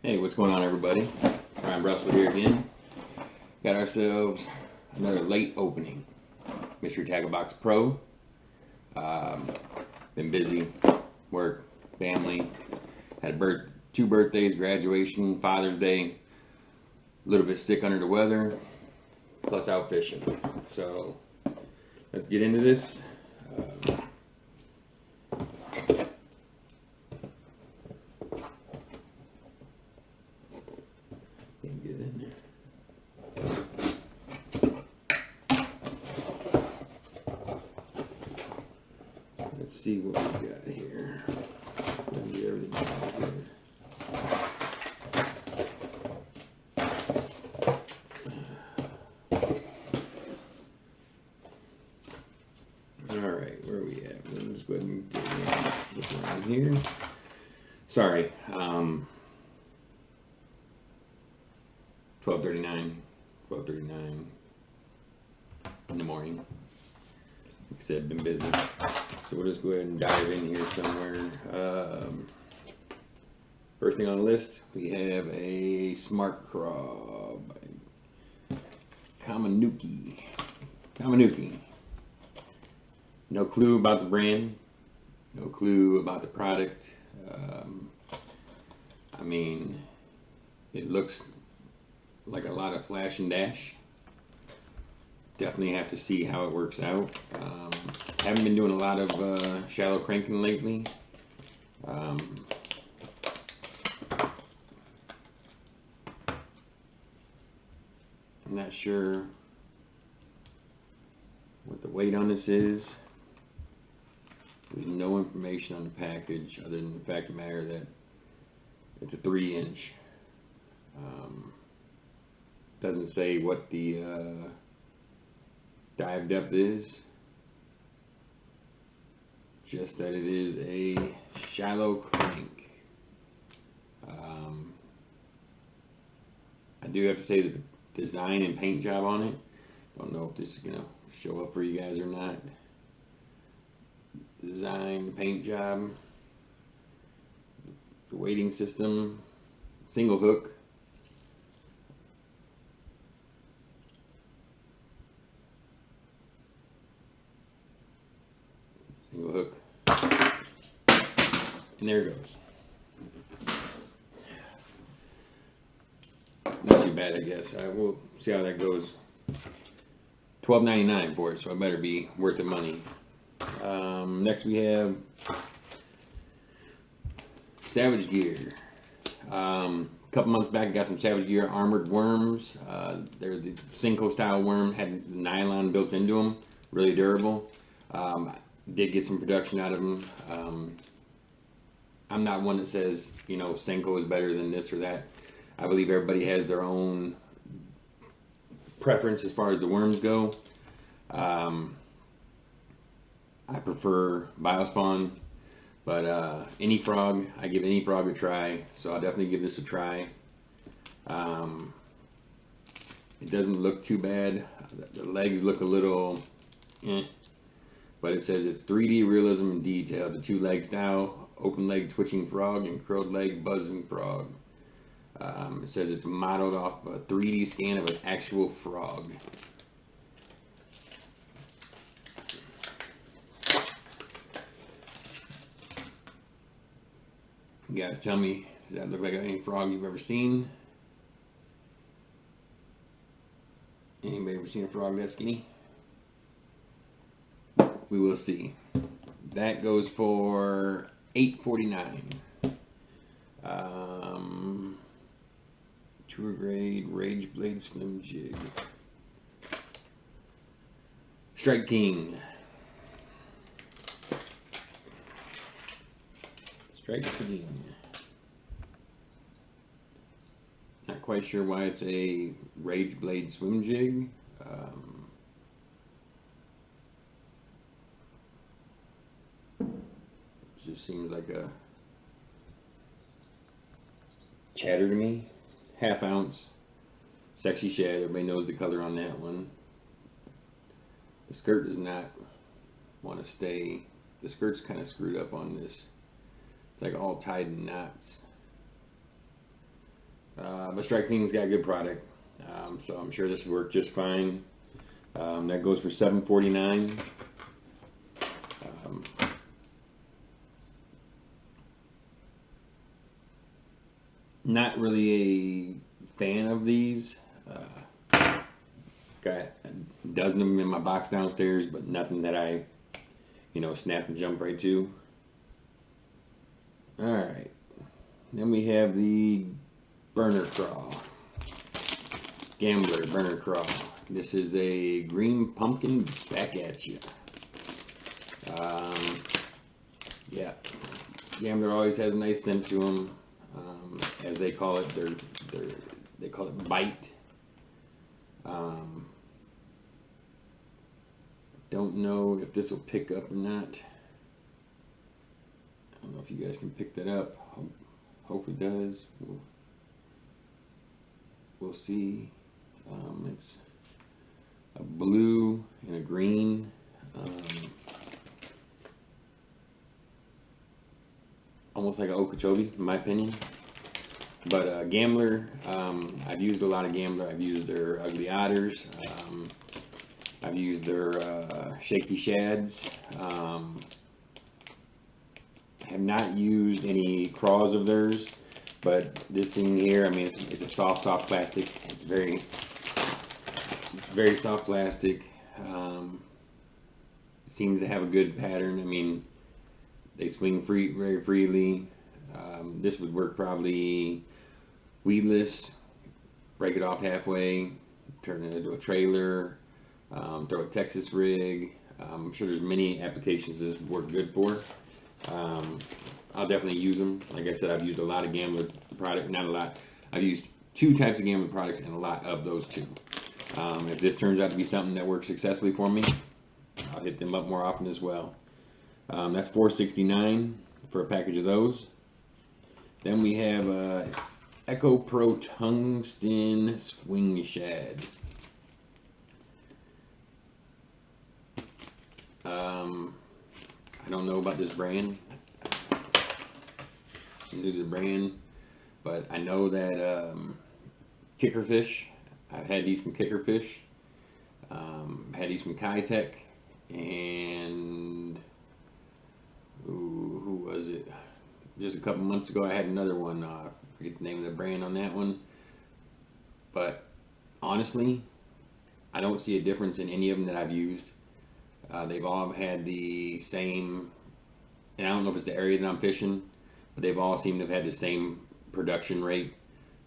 Hey, what's going on, everybody? Ryan Russell here again. Got ourselves another late opening. Mtb Tackle Box Pro. Been busy, work, family. Had two birthdays, graduation, Father's Day. A little bit sick under the weather, plus out fishing. So let's get into this. Can't get in there. Let's see what we got here. Let me get everything out here. Alright, where are we at? Let's go ahead and look around here. Sorry, 12:39 in the morning. Like I said, been busy. So we'll just go ahead and dive in here somewhere. First thing on the list, we have a Smart Craw by Kamanuki. No clue about the brand. No clue about the product. I mean, it looks like a lot of flash and dash. Definitely have to see how it works out. Haven't been doing a lot of shallow cranking lately. I'm not sure what the weight on this is. There's no information on the package other than the fact of the matter that it's a 3-inch. Doesn't say what the dive depth is, just that it is a shallow crank. I do have to say that the design and paint job on it, don't know if this is gonna show up for you guys or not. Design, paint job, the weighting system, single hook. Single hook. And there it goes. Not too bad, I guess. We'll see how that goes. $12.99 for it, so it better be worth the money. Next we have Savage Gear. A couple months back, I got some Savage Gear armored worms. They're the Senko style worm, had nylon built into them, really durable. Did get some production out of them. I'm not one that says, you know, Senko is better than this or that. I believe everybody has their own preference as far as the worms go. I prefer Biospawn, but any frog, I give any frog a try, so I'll definitely give this a try. It doesn't look too bad. The legs look a little but it says it's 3D realism and detail. The 2-leg style, open leg twitching frog and curled leg buzzing frog. It says it's modeled off a 3D scan of an actual frog. You guys tell me, does that look like any frog you've ever seen? Anybody ever seen a frog that skinny? We will see. That goes for $8.49. Tour grade Rage Blade Slim Jig. Strike King. Strike King. Not quite sure why it's a Rage Blade Swim Jig. Just seems like a chatter to me. 1/2 ounce. Sexy shad. Everybody knows the color on that one. The skirt does not want to stay. The skirt's kind of screwed up on this. It's like all tied in knots. But Strike King's got a good product, so I'm sure this will work just fine. That goes for $7.49. Not really a fan of these. Got a dozen of them in my box downstairs, but nothing that I, snap and jump right to. Alright. Then we have the Burner Crawl. Gambler Burner Crawl. This is a green pumpkin back at you. Yeah. Gambler always has a nice scent to them. As they call it, they call it bite. Don't know if this will pick up or not. I don't know if you guys can pick that up. Hope it does. We'll see. It's a blue and a green. Almost like an Okeechobee, in my opinion. But Gambler, I've used a lot of Gambler. I've used their Ugly Otters. I've used their Shaky Shads. I have not used any craws of theirs, but this thing here, I mean, it's a soft plastic. It's very soft plastic. It seems to have a good pattern. I mean, they swing very freely. This would work probably weedless. Break it off halfway, turn it into a trailer, throw a Texas rig. I'm sure there's many applications this would work good for. I'll definitely use them. Like I said, I've used a lot of Gambler product. Not a lot. I've used 2 types of Gambler products and a lot of those 2. If this turns out to be something that works successfully for me, I'll hit them up more often as well. That's $4.69 for a package of those. Then we have Mtb Pro Tungsten Swing Shad. I don't know about this brand. This is a brand, but I know that Kickerfish. I've had these from Kickerfish. I had these from Kitech, and who was it? Just a couple months ago, I had another one. I forget the name of the brand on that one. But honestly, I don't see a difference in any of them that I've used. They've all had the same, and I don't know if it's the area that I'm fishing, but they've all seemed to have had the same production rate.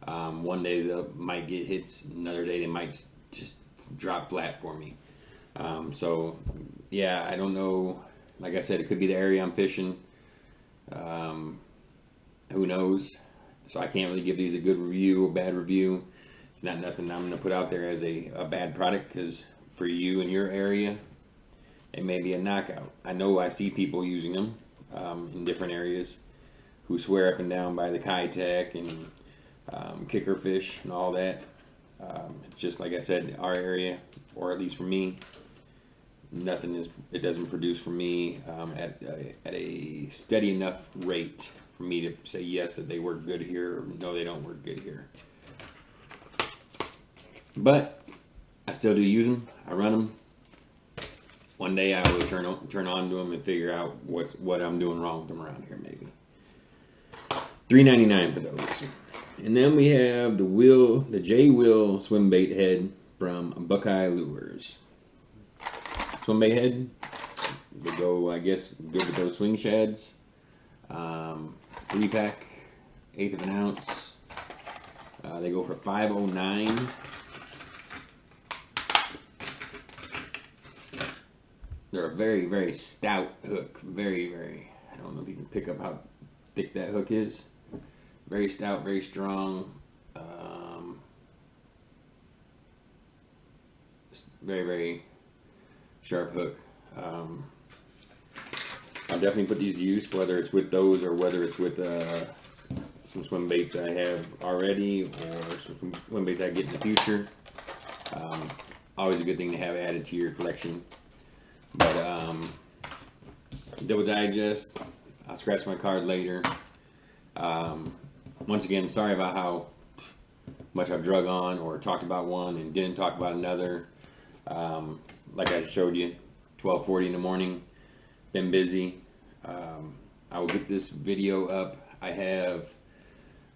One day they might get hits, another day they might just drop flat for me. So yeah, I don't know. Like I said, it could be the area I'm fishing. Who knows? So I can't really give these a good review or bad review. It's not nothing I'm going to put out there as a bad product, because for you in your area, it may be a knockout. I know I see people using them in different areas who swear up and down by the Kitech and Kickerfish and all that. It's just like I said, our area, or at least for me, it doesn't produce for me at a steady enough rate for me to say yes that they work good here, or no, they don't work good here. But I still do use them. I run them. One day I will turn on to them and figure out what I'm doing wrong with them around here. Maybe $3.99 for those. And then we have the J Will swim bait head from Buckeye Lures. Swim bait head. They go, I guess, good with those swing shads. 3-pack, 1/8 of an ounce. They go for $5.09. They're a very stout hook. Very. I don't know if you can pick up how thick that hook is. Very stout, very strong. Very sharp hook. I'll definitely put these to use, whether it's with those or whether it's with some swim baits I have already, or some swim baits I get in the future. Always a good thing to have added to your collection. But Double Digest, I'll scratch my card later. Once again, sorry about how much I've drug on or talked about one and didn't talk about another. Like I showed you, 12:40 in the morning, been busy. I will get this video up. I have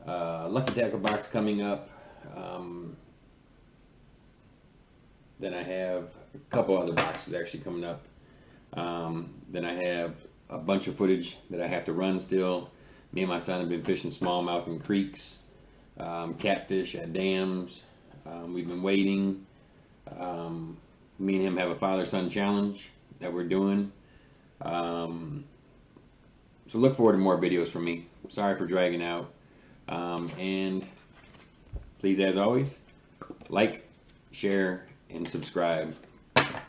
Lucky Tackle box coming up. Then I have a couple other boxes actually coming up. Then I have a bunch of footage that I have to run still. Me and my son have been fishing smallmouth in creeks, catfish at dams. We've been waiting. Me and him have a father-son challenge that we're doing. So look forward to more videos from me. Sorry for dragging out. And please, as always, like, share, and subscribe.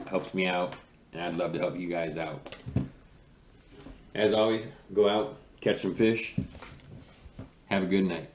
Helps me out, and I'd love to help you guys out. As always, go out, catch some fish. Have a good night.